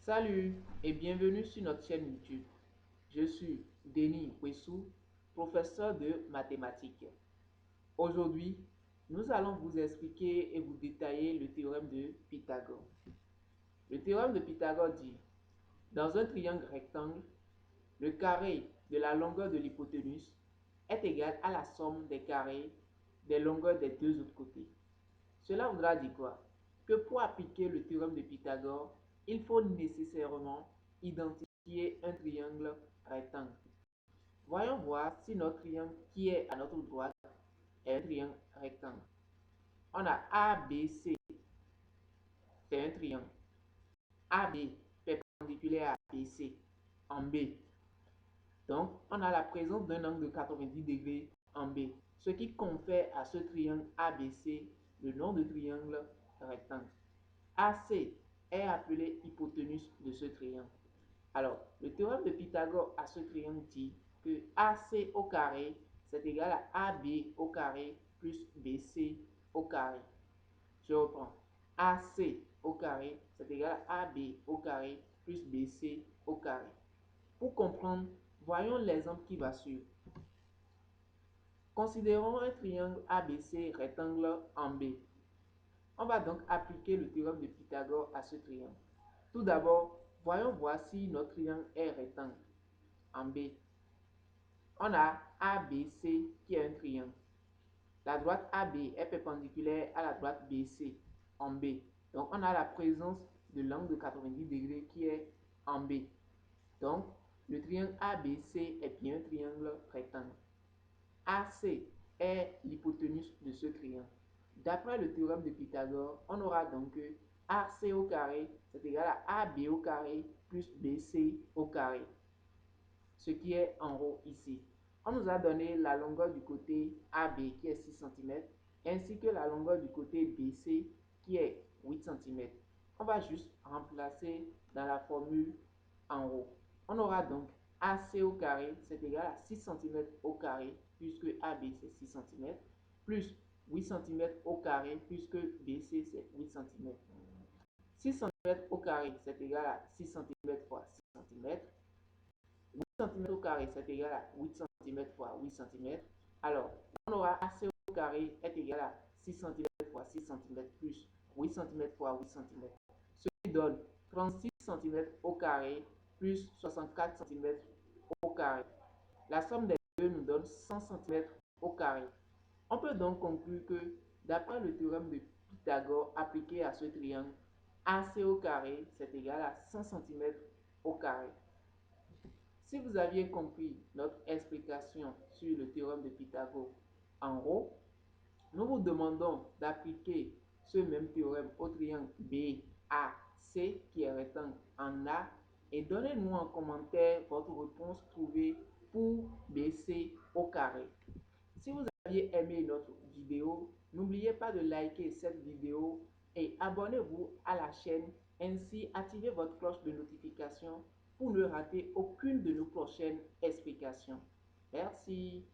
Salut et bienvenue sur notre chaîne YouTube. Je suis Denis Wessou, professeur de mathématiques. Aujourd'hui, nous allons vous expliquer et vous détailler le théorème de Pythagore. Le théorème de Pythagore dit, dans un triangle rectangle, le carré de la longueur de l'hypoténuse est égal à la somme des carrés des longueurs des deux autres côtés. Cela voudra dire quoi? Que pour appliquer le théorème de Pythagore, il faut nécessairement identifier un triangle rectangle. Voyons voir si notre triangle qui est à notre droite est un triangle rectangle. On a ABC, c'est un triangle. AB perpendiculaire à BC en B. Donc, on a la présence d'un angle de 90 degrés en B, ce qui confère à ce triangle ABC le nom de triangle rectangle. AC est appelé hypoténuse de ce triangle. Alors, le théorème de Pythagore à ce triangle dit que AC au carré, c'est égal à AB au carré plus BC au carré. Je reprends. AC au carré, c'est égal à AB au carré plus BC au carré. Pour comprendre, voyons l'exemple qui va suivre. Considérons un triangle ABC rectangle en B. On va donc appliquer le théorème de Pythagore à ce triangle. Tout d'abord, voyons voir si notre triangle est rectangle en B. On a ABC qui est un triangle. La droite AB est perpendiculaire à la droite BC en B. Donc, on a la présence de l'angle de 90 degrés qui est en B. Donc, le triangle ABC est bien un triangle rectangle. AC est l'hypoténuse de ce triangle. D'après le théorème de Pythagore, on aura donc que AC au carré, c'est égal à AB au carré plus BC au carré, ce qui est en haut ici. On nous a donné la longueur du côté AB qui est 6 cm, ainsi que la longueur du côté BC qui est 8 cm. On va juste remplacer dans la formule en haut. On aura donc AC au carré, c'est égal à 6 cm au carré, puisque AB c'est 6 cm, plus 8 cm au carré, puisque BC c'est 8 cm. 6 cm au carré, c'est égal à 6 cm fois 6 cm. 8 cm au carré, c'est égal à 8 cm fois 8 cm. Alors, on aura AC au carré est égal à 6 cm fois 6 cm plus 8 cm fois 8 cm. Ce qui donne 36 cm au carré plus 64 cm au carré. La somme des deux nous donne 100 cm au carré. On peut donc conclure que, d'après le théorème de Pythagore appliqué à ce triangle, AC au carré, c'est égal à 100 cm au carré. Si vous aviez compris notre explication sur le théorème de Pythagore en haut, nous vous demandons d'appliquer ce même théorème au triangle BAC qui est rectangle en A et donnez-nous en commentaire votre réponse trouvée pour BC au carré. Si vous aviez aimé notre vidéo, n'oubliez pas de liker cette vidéo et abonnez-vous à la chaîne, ainsi activez votre cloche de notification pour ne rater aucune de nos prochaines explications. Merci.